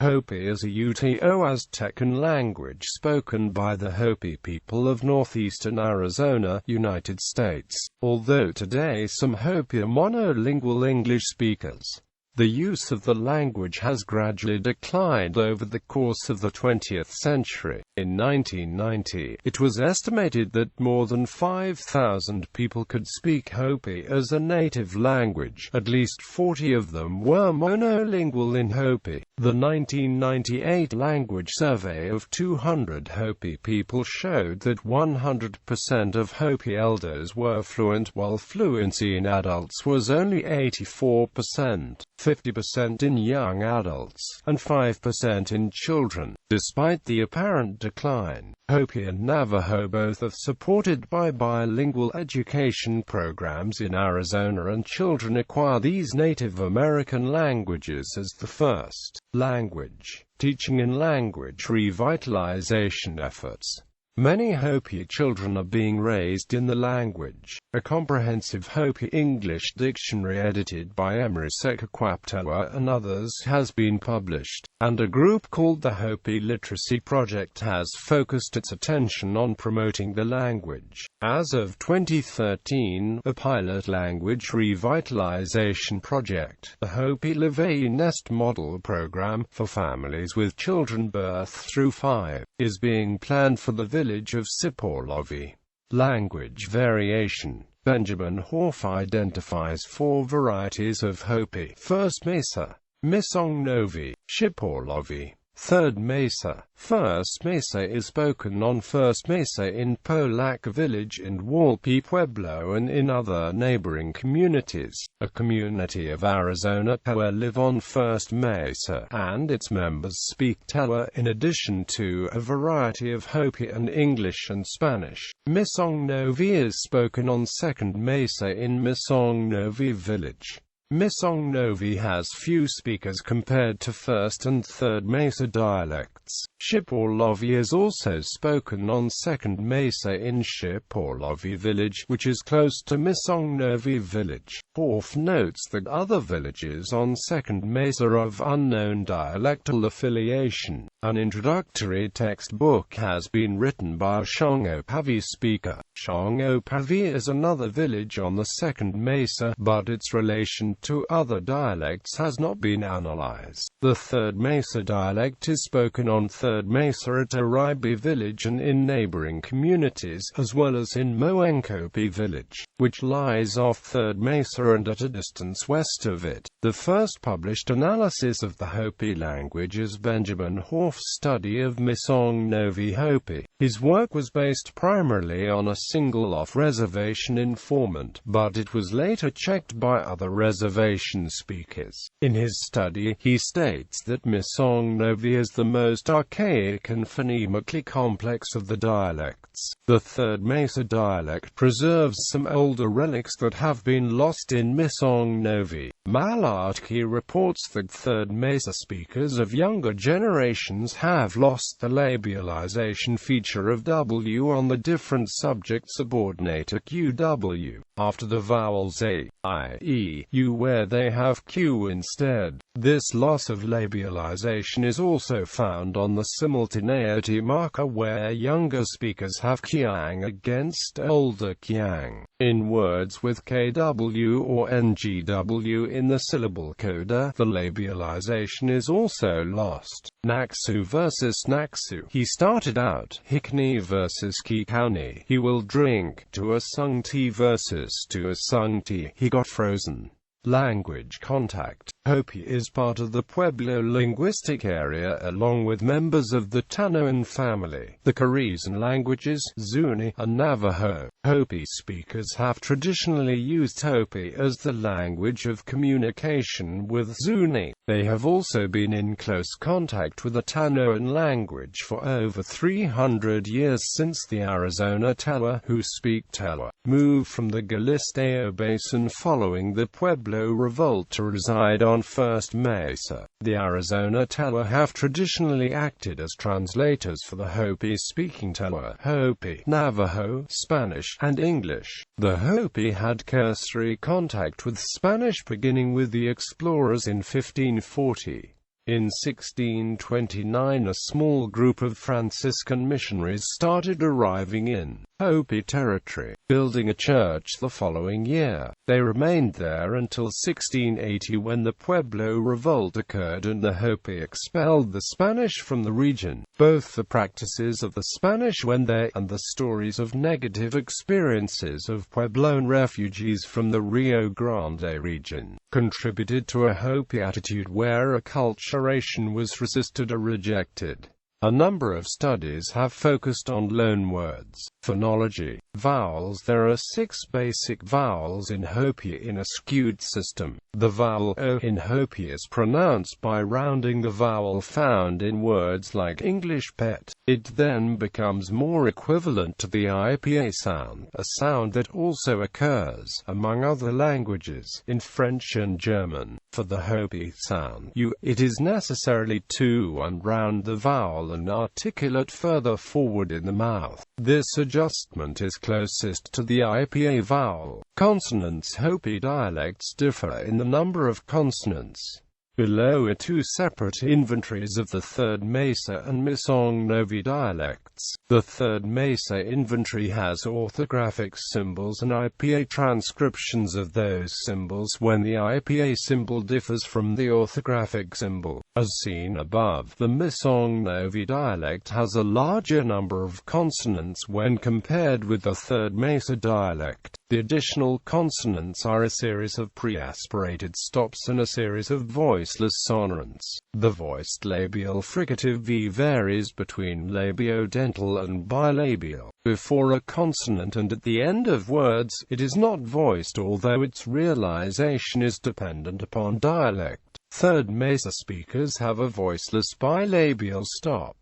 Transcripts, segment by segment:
Hopi is a Uto-Aztecan language spoken by the Hopi people of northeastern Arizona, United States, although today some Hopi are monolingual English speakers. The use of the language has gradually declined over the course of the 20th century. In 1990, it was estimated that more than 5,000 people could speak Hopi as a native language. At least 40 of them were monolingual in Hopi. The 1998 language survey of 200 Hopi people showed that 100% of Hopi elders were fluent, while fluency in adults was only 84%. 50% in young adults, and 5% in children. Despite the apparent decline, Hopi and Navajo both are supported by bilingual education programs in Arizona, and children acquire these Native American languages as the first language. Teaching and language revitalization efforts. Many Hopi children are being raised in the language. A comprehensive Hopi English dictionary edited by Emery Sequaptewa and others has been published, and a group called the Hopi Literacy Project has focused its attention on promoting the language. As of 2013, a pilot language revitalization project, the Hopi Live a Nest model program for families with children birth through 5, is being planned for the village of Phonology. Language variation. Benjamin Horff identifies 4 varieties of Hopi: First Mesa, Misongnovi, Shipolovi, Third Mesa. First Mesa is spoken on First Mesa in Polack Village and Walpi Pueblo and in other neighboring communities. A community of Arizona Tewa live on First Mesa, and its members speak Tewa in addition to a variety of Hopi and English and Spanish. Misongnovi is spoken on Second Mesa in Misongnovi Village. Misongnovi has few speakers compared to First and Third Mesa dialects. Shipolovi is also spoken on Second Mesa in Shipolovi Village, which is close to Misongnovi Village. Horff notes that other villages on Second Mesa are of unknown dialectal affiliation. An introductory textbook has been written by a Shongopavi speaker. Shongopavi is another village on the Second Mesa, but its relation to other dialects has not been analyzed. The Third Mesa dialect is spoken on Third Mesa at Aribi Village and in neighboring communities, as well as in Moenkopi Village, which lies off Third Mesa and at a distance west of it. The first published analysis of the Hopi language is Benjamin Horff's study of Misongnovi Hopi. His work was based primarily on a single off-reservation informant, but it was later checked by other reservation speakers. In his study, he states that Misongnovi is the most archaic and phonemically complex of the dialects. The Third Mesa dialect preserves some older relics that have been lost in Misongnovi. Malarkey reports that Third Mesa speakers of younger generations have lost the labialization feature of W on the different subject subordinator QW, after the vowels A, I, E, U, where they have Q instead. This loss of labialization is also found on the simultaneity marker, where younger speakers have Kiang against older Kiang. In words with KW or NGW in the syllable coda, the labialization is also lost. Naksu versus Naksu. He started out Hikni versus Kikauni. He will drink to a sung tea versus to a sung tea. He got frozen. Language contact. Hopi is part of the Pueblo linguistic area along with members of the Tanoan family. The Carrizo languages, Zuni, and Navajo. Hopi speakers have traditionally used Hopi as the language of communication with Zuni. They have also been in close contact with the Tanoan language for over 300 years since the Arizona Tewa, who speak Tewa, moved from the Galisteo Basin following the Pueblo revolt to reside on First Mesa. The Arizona Tewa have traditionally acted as translators for the Hopi-speaking Tewa, Hopi, Navajo, Spanish, and English. The Hopi had cursory contact with Spanish beginning with the explorers in 1540. In 1629 a small group of Franciscan missionaries started arriving in Hopi territory, building a church the following year. They remained there until 1680 when the Pueblo Revolt occurred and the Hopi expelled the Spanish from the region. Both the practices of the Spanish when they and the stories of negative experiences of Puebloan refugees from the Rio Grande region contributed to a Hopi attitude where acculturation was resisted or rejected. A number of studies have focused on loanwords. Phonology. Vowels. There are 6 basic vowels in Hopi in a skewed system. The vowel O in Hopi is pronounced by rounding the vowel found in words like English pet. It then becomes more equivalent to the IPA sound, a sound that also occurs, among other languages, in French and German. For the Hopi sound U, it is necessarily to unround the vowel and articulate further forward in the mouth. This adjustment is closest to the IPA vowel. Consonants. Hopi dialects differ in the number of consonants. Below are 2 separate inventories of the 3rd Mesa and Misong-Novi dialects. The 3rd Mesa inventory has orthographic symbols and IPA transcriptions of those symbols when the IPA symbol differs from the orthographic symbol. As seen above, the Misong-Novi dialect has a larger number of consonants when compared with the 3rd Mesa dialect. The additional consonants are a series of pre-aspirated stops and a series of voiceless sonorants. The voiced labial fricative V varies between labiodental and bilabial. Before a consonant and at the end of words, it is not voiced, although its realization is dependent upon dialect. 3rd Mesa speakers have a voiceless bilabial stop.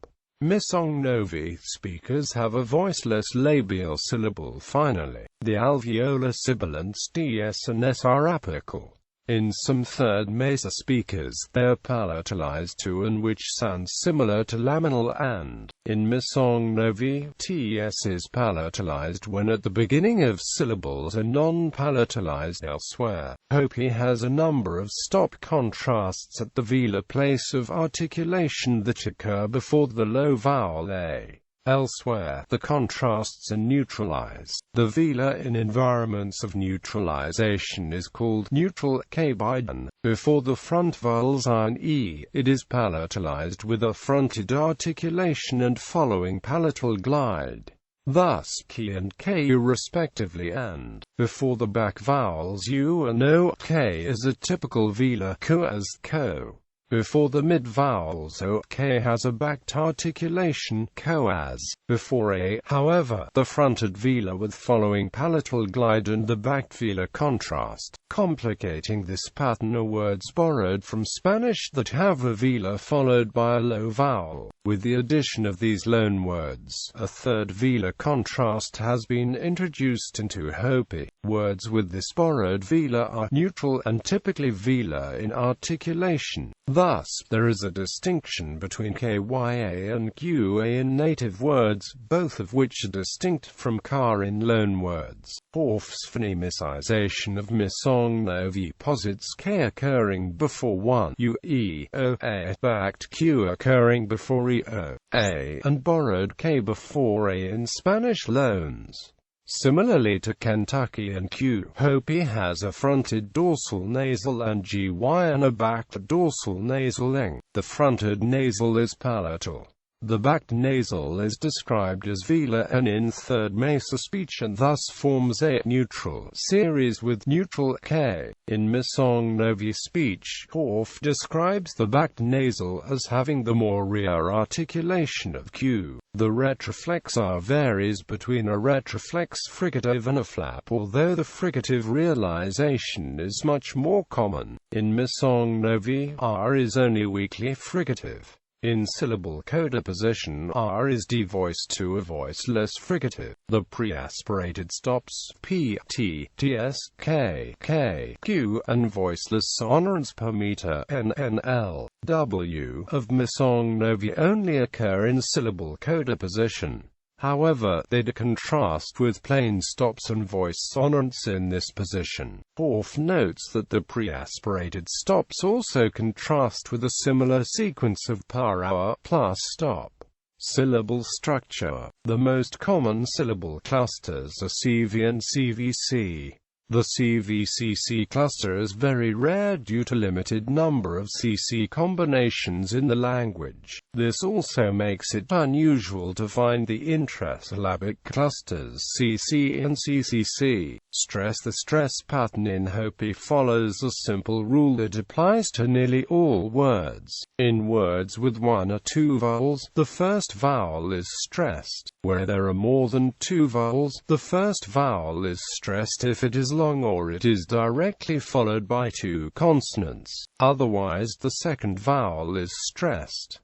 Misong-Novi speakers have a voiceless labial syllable finally. The alveolar sibilants ds and s are apical. In some 3rd Mesa speakers, they are palatalized to and which sounds similar to laminal and. In Misong-Novi, ts is palatalized when at the beginning of syllables and non-palatalized elsewhere. Hopi has a number of stop contrasts at the velar place of articulation that occur before the low vowel a. Elsewhere, the contrasts are neutralized. The velar in environments of neutralization is called neutral k by n. Before the front vowels I and e, it is palatalized with a fronted articulation and following palatal glide. Thus, ki and k respectively, and before the back vowels u and o, k is a typical velar ko as ko. Before the mid-vowels o, k has a backed articulation, ko as. Before a, however, the fronted velar with following palatal glide and the backed velar contrast. Complicating this pattern are words borrowed from Spanish that have a velar followed by a low vowel. With the addition of these loanwords, a 3rd velar contrast has been introduced into Hopi. Words with this borrowed velar are neutral and typically velar in articulation. Thus, there is a distinction between kya and qa in native words, both of which are distinct from ka in loanwords. Orff's phonемicization of Misong-Novi posits k occurring before one u, e, o, a, backed q occurring before e, o, a, and borrowed k before a in Spanish loans. Similarly to Kentucky and Q, Hopi has a fronted dorsal nasal and gy and a backed dorsal nasal eng. The fronted nasal is palatal. The backed nasal is described as velar and in 3rd Mesa speech and thus forms a neutral series with neutral k. In Misong-Novi speech, Orff describes the backed nasal as having the more rear articulation of q. The retroflex r varies between a retroflex fricative and a flap, although the fricative realization is much more common. In Misong-Novi, r is only weakly fricative. In syllable coda position, r is devoiced to a voiceless fricative. The pre-aspirated stops p, t, ts, k, k, q, and voiceless sonorants per meter n, n, l, w of Misong-Novi only occur in syllable coda position. However, they do contrast with plain stops and voice sonorants in this position. Hoff notes that the pre-aspirated stops also contrast with a similar sequence of para plus stop. Syllable structure. The most common syllable clusters are CV and CVC. The CVCC cluster is very rare due to limited number of CC combinations in the language. This also makes it unusual to find the intrasyllabic clusters CC and CCC. Stress. The stress pattern in Hopi follows a simple rule that applies to nearly all words. In words with one or two vowels, the first vowel is stressed. Where there are more than two vowels, the first vowel is stressed if it is long or it is directly followed by two consonants. Otherwise, the second vowel is stressed.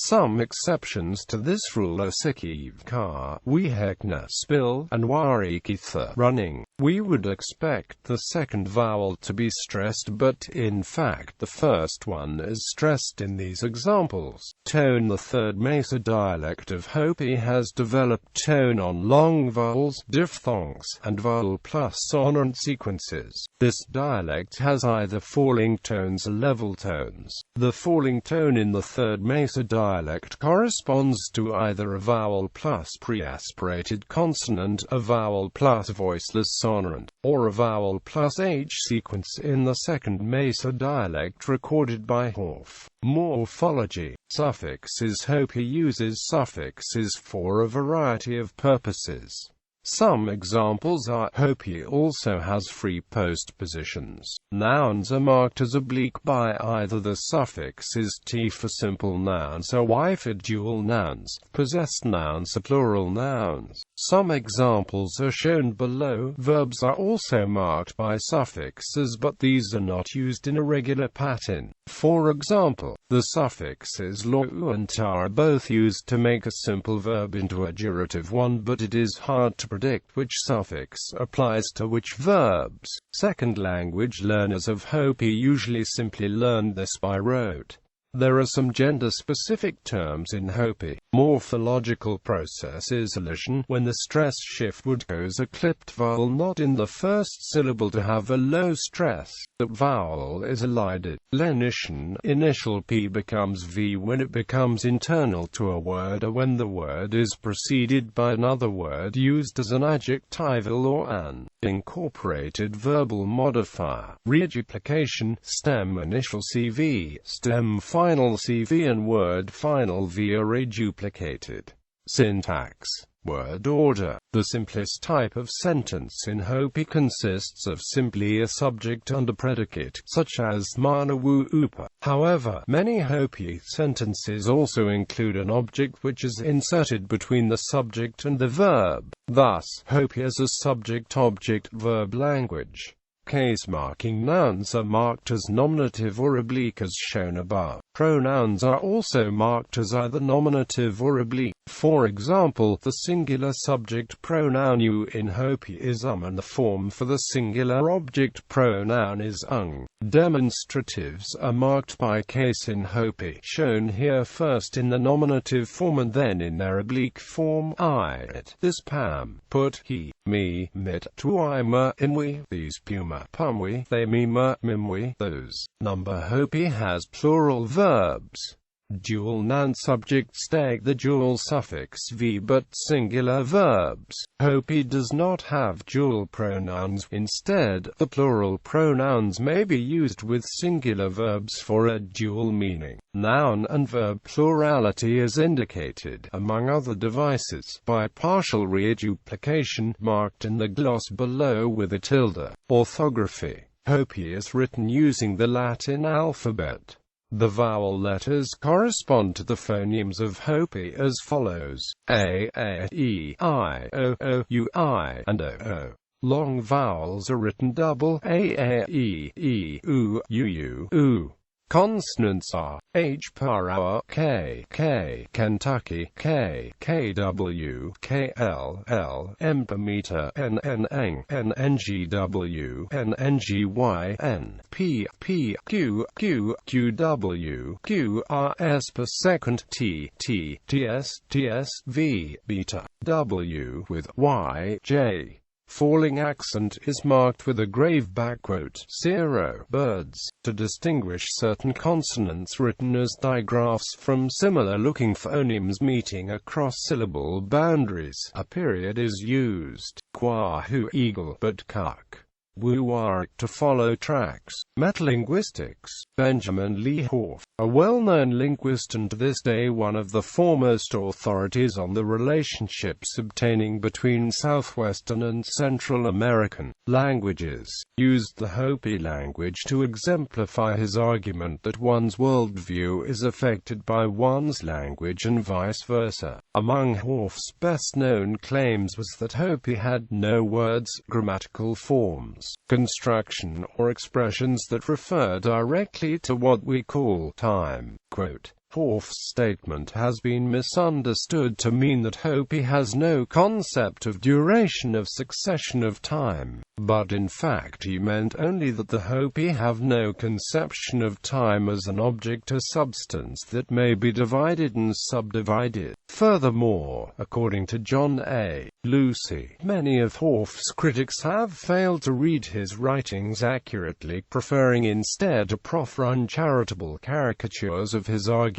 Some exceptions to this rule are sikivka, wihekna, spill, and warikitha, running. We would expect the second vowel to be stressed, but in fact the first one is stressed in these examples. Tone. The third Mesa dialect of Hopi has developed tone on long vowels, diphthongs, and vowel plus sonorant sequences. This dialect has either falling tones or level tones. The falling tone in the third Mesa dialect corresponds to either a vowel plus pre-aspirated consonant, a vowel plus voiceless sonorant, or a vowel plus H sequence in the second Mesa dialect recorded by Hoff. Morphology. Suffixes. Hopi uses suffixes for a variety of purposes. Some examples are: Hopi also has free postpositions. Nouns are marked as oblique by either the suffixes t for simple nouns or y for dual nouns. Possessed nouns are plural nouns. Some examples are shown below. Verbs are also marked by suffixes, but these are not used in a regular pattern. For example, the suffixes lo and ta are both used to make a simple verb into a durative one, but it is hard to predict which suffix applies to which verbs. Second language learners of Hopi usually simply learn this by rote. There are some gender-specific terms in Hopi. Morphological process is elision, when the stress shift would cause a clipped vowel not in the first syllable to have a low stress. The vowel is elided. Lenition, initial P becomes V when it becomes internal to a word or when the word is preceded by another word used as an adjectival or an incorporated verbal modifier. Reduplication, stem initial CV, stem final CV and word final V are reduplicated. Syntax. Word order. The simplest type of sentence in Hopi consists of simply a subject and a predicate, such as Manawu Upa. However, many Hopi sentences also include an object which is inserted between the subject and the verb. Thus, Hopi is a subject-object-verb language. Case-marking nouns are marked as nominative or oblique as shown above. Pronouns are also marked as either nominative or oblique. For example, the singular subject pronoun you in Hopi is and the form for the singular object pronoun is ung. Demonstratives are marked by case in Hopi, shown here first in the nominative form and then in their oblique form. I, it, this pam, put, he, me, mit, tuima, inwi, these puma, pumwi, they mima, mimwi, those. Number. Hopi has plural verbs. Dual noun subject stag, the dual suffix v, but singular verbs. Hopi does not have dual pronouns. Instead, the plural pronouns may be used with singular verbs for a dual meaning. Noun and verb plurality is indicated, among other devices, by partial reduplication, marked in the gloss below with a tilde. Orthography. Hopi is written using the Latin alphabet. The vowel letters correspond to the phonemes of Hopi as follows: a, e, I, o, u, I, and o. Long vowels are written double: a, e, u, u, u. Consonants are H per hour, K, Kentucky, K, KW, KLL, M per meter, N, Eng, NGW, NGY, N, P, Q, QW, QRS per second, T, TS, V, beta, W, with Y, J. Falling accent is marked with a grave backquote, 0, birds, to distinguish certain consonants written as digraphs from similar-looking phonemes meeting across syllable boundaries. A period is used, quahu eagle, but kuk, wuar, to follow tracks. Metalinguistics. Benjamin Lee Horff, a well-known linguist and to this day one of the foremost authorities on the relationships obtaining between Southwestern and Central American languages, used the Hopi language to exemplify his argument that one's worldview is affected by one's language and vice versa. Among Horff's best-known claims was that Hopi had no words, grammatical forms, construction, or expressions that refer directly to what we call time. Quote, Horff's statement has been misunderstood to mean that Hopi has no concept of duration of succession of time, but in fact he meant only that the Hopi have no conception of time as an object or substance that may be divided and subdivided. Furthermore, according to John A. Lucy, many of Horff's critics have failed to read his writings accurately, preferring instead to proffer uncharitable caricatures of his arguments.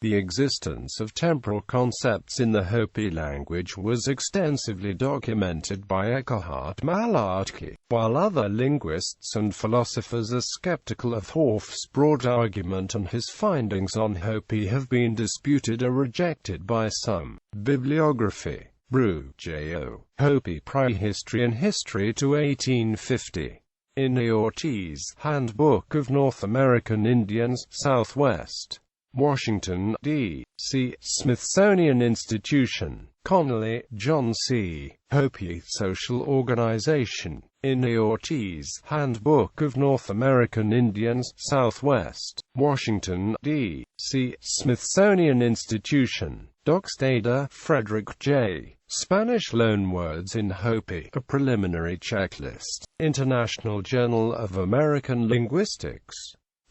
The existence of temporal concepts in the Hopi language was extensively documented by Eckhard Malatke, while other linguists and philosophers are skeptical of Horff's broad argument and his findings on Hopi have been disputed or rejected by some. Bibliography. Brew, J.O. Hopi Prehistory and History to 1850. In the Ortiz, Handbook of North American Indians, Southwest. Washington, D.C. Smithsonian Institution. Connolly, John C. Hopi Social Organization. In the Ortiz, Handbook of North American Indians, Southwest. Washington, D.C. Smithsonian Institution. Dockstader, Frederick J. Spanish Loanwords in Hopi, a preliminary checklist. International Journal of American Linguistics.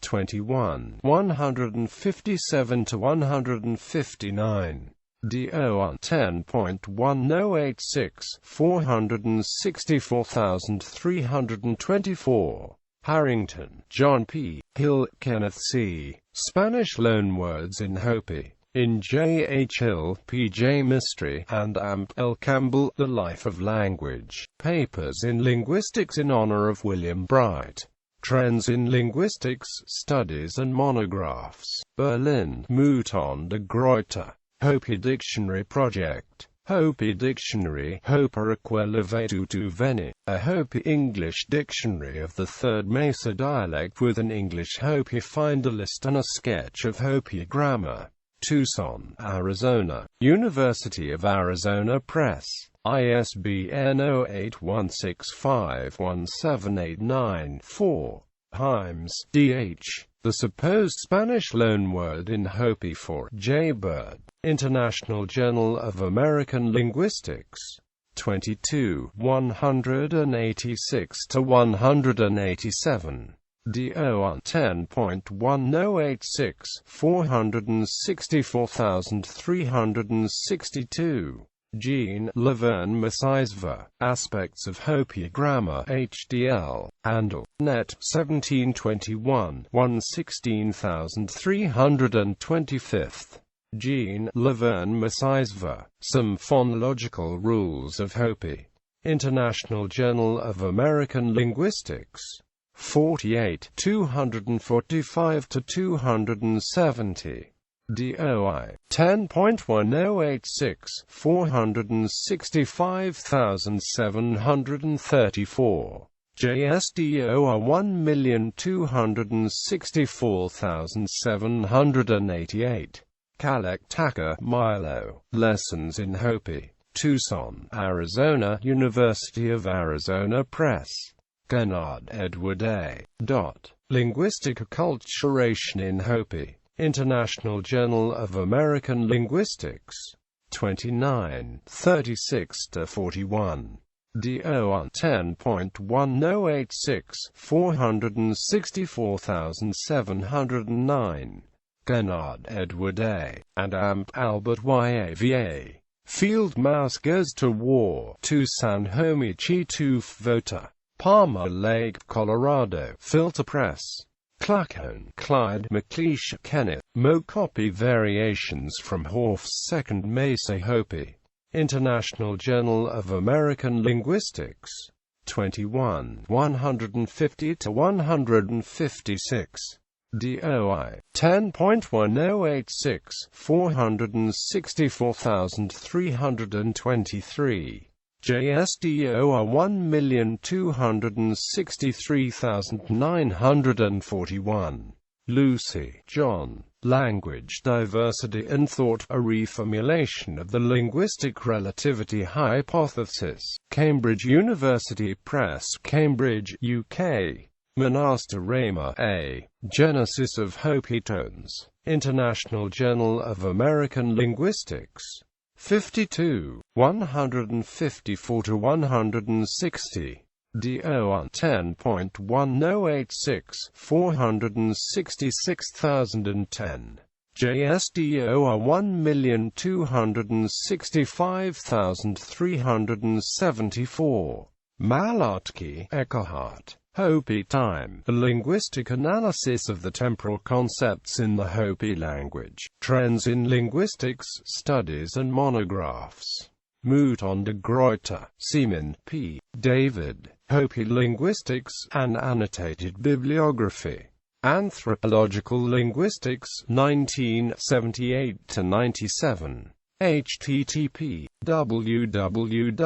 21, 157 to 159. DO 10.1086, 464,324. Harrington, John P. Hill, Kenneth C. Spanish Loanwords in Hopi. In J. H. Hill, P. J. Mystery, and Amp. L. Campbell, The Life of Language. Papers in Linguistics in honor of William Bright. Trends in Linguistics, Studies and Monographs. Berlin, Mouton de Gruyter. Hopi Dictionary Project. Hopi Dictionary, Hopi Levetu Veni, a Hopi English dictionary of the Third Mesa dialect with an English Hopi finder list and a sketch of Hopi grammar. Tucson, Arizona, University of Arizona Press. ISBN 0816517894. Himes, D.H. The Supposed Spanish Loanword in Hopi for J. Bird. International Journal of American Linguistics. 22, 186 to 187. DO 10.1086, 464,362. Jean Laverne Macisva, Aspects of Hopi Grammar HDL, Handel, Net, 1721, 16325. Jean Laverne Macisva, Some Phonological Rules of Hopi. International Journal of American Linguistics. 48, 245 to 270. DOI 10.1086, 465,734. JSDOR 1,264,788. Kalek Taka, Milo, Lessons in Hopi. Tucson, Arizona, University of Arizona Press. Kennard, Edward A. Linguistic Acculturation in Hopi. International Journal of American Linguistics. 29, 36-41. DOR 10.1086, 464709. Gennard Edward A. and Amp Albert YAVA. Field Mouse Goes to War. Tucson Homi-Chi Toof Voter. Palmer Lake, Colorado. Filter Press. Clackhone, Clyde, McLeish, Kenneth. Mokopi Variations from Horph's Second Mesa Hopi. International Journal of American Linguistics. 21, 150-156. DOI 10.1086, 464323. JSDOR 1263941. Lucy, John. Language Diversity and Thought, a Reformulation of the Linguistic Relativity Hypothesis. Cambridge University Press, Cambridge, UK. Manasta Rama A. Genesis of Hopi Tones. International Journal of American Linguistics. 52, 154-160. DOR 10.1086, 466010. JSDOR 1265374. Malatki, Eckhart. Hopi Time, a linguistic analysis of the temporal concepts in the Hopi language, trends in linguistics, studies and monographs. Mouton de Gruyter, Seaman, P. David, Hopi Linguistics, an Annotated Bibliography. Anthropological Linguistics, 1978-97. http www.jstor.org.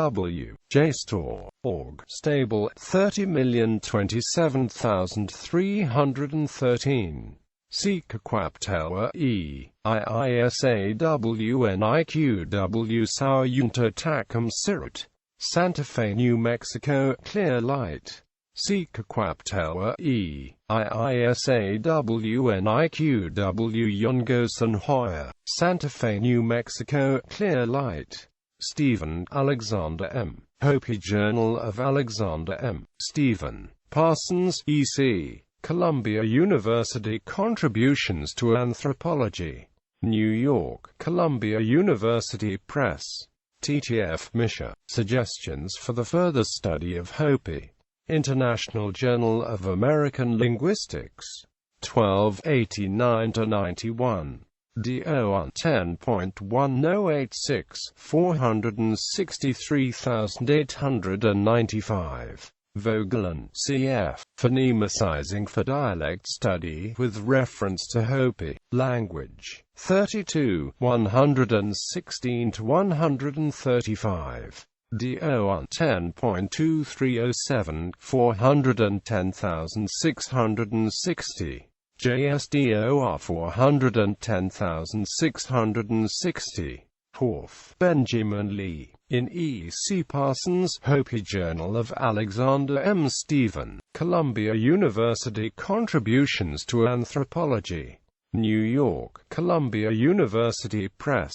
Stable 30,027,313. Sikakwaptelwa E. IISAWNIQW Sao Uto-Aztecan Sirut. Santa Fe, New Mexico, Clear Light. Sikakwaptelwa E. IISAWNIQW Yongosan Hoya. Santa Fe, New Mexico, Clear Light. Stephen, Alexander M. Hopi Journal of Alexander M. Stephen Parsons, E.C. Columbia University Contributions to Anthropology. New York, Columbia University Press. TTF Misha. Suggestions for the further study of Hopi. International Journal of American Linguistics. 1289-91. DOR 10.1086, 463895. Vogelin, C.F. Phonemicizing for Dialect Study with Reference to Hopi Language. 32, 116-135. DOR 10.2307, 410660. JSDOR 410660. Horth, Benjamin Lee. In E. C. Parsons, Hopi Journal of Alexander M. Stephen, Columbia University Contributions to Anthropology. New York, Columbia University Press.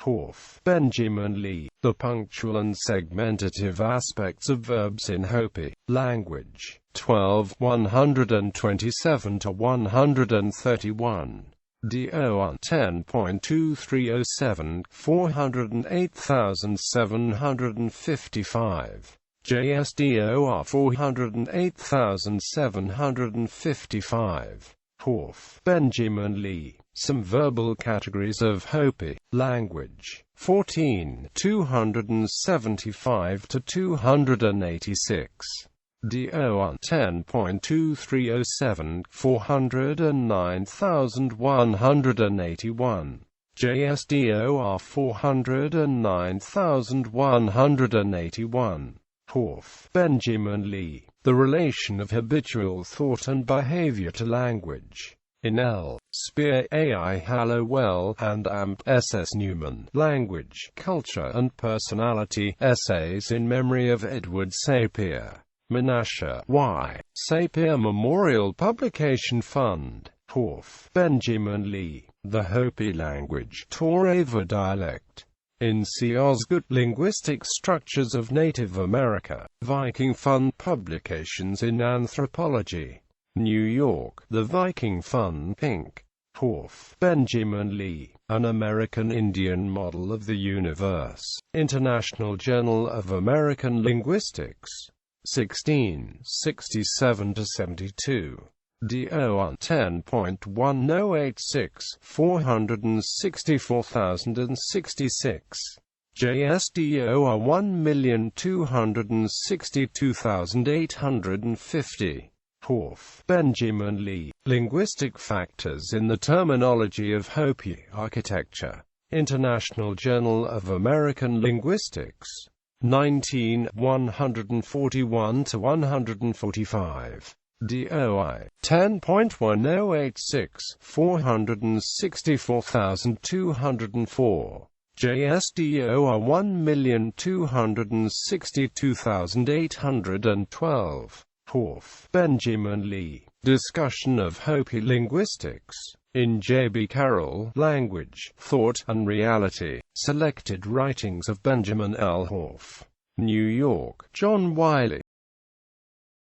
Horth, Benjamin Lee. The Punctual and Segmentative Aspects of Verbs in Hopi Language. 12, 127-131. DOR 10.2307, 408755. JSDOR 408755. Horth, Benjamin Lee. Some Verbal Categories of Hopi Language. 14, 275-286. DOR 10.2307, 409181. JSDOR 409181. Horth, Benjamin Lee. The Relation of Habitual Thought and Behavior to Language. In L. Spear, A.I. Hallowell, and Amp. S.S. Newman. Language, Culture and Personality. Essays in Memory of Edward Sapir. Menashe Y. Sapir Memorial Publication Fund, Horf. Benjamin Lee, The Hopi Language, Torava Dialect. In C. Osgood, Linguistic Structures of Native America, Viking Fund Publications in Anthropology. New York, The Viking Fund, Inc. Horf. Benjamin Lee, An American Indian Model of the Universe. International Journal of American Linguistics. 1667–72. DOI 10.1086 464066. JSDOI 1262850. Horf. Benjamin Lee, Linguistic Factors in the Terminology of Hopi Architecture. International Journal of American Linguistics. 19 141–145. DOI 10.1086 464204. JSDOI 1262812. Horf. Benjamin Lee, Discussion of Hopi Linguistics. In J. B. Carroll, Language, Thought, and Reality. Selected Writings of Benjamin L. Horf. New York, John Wiley.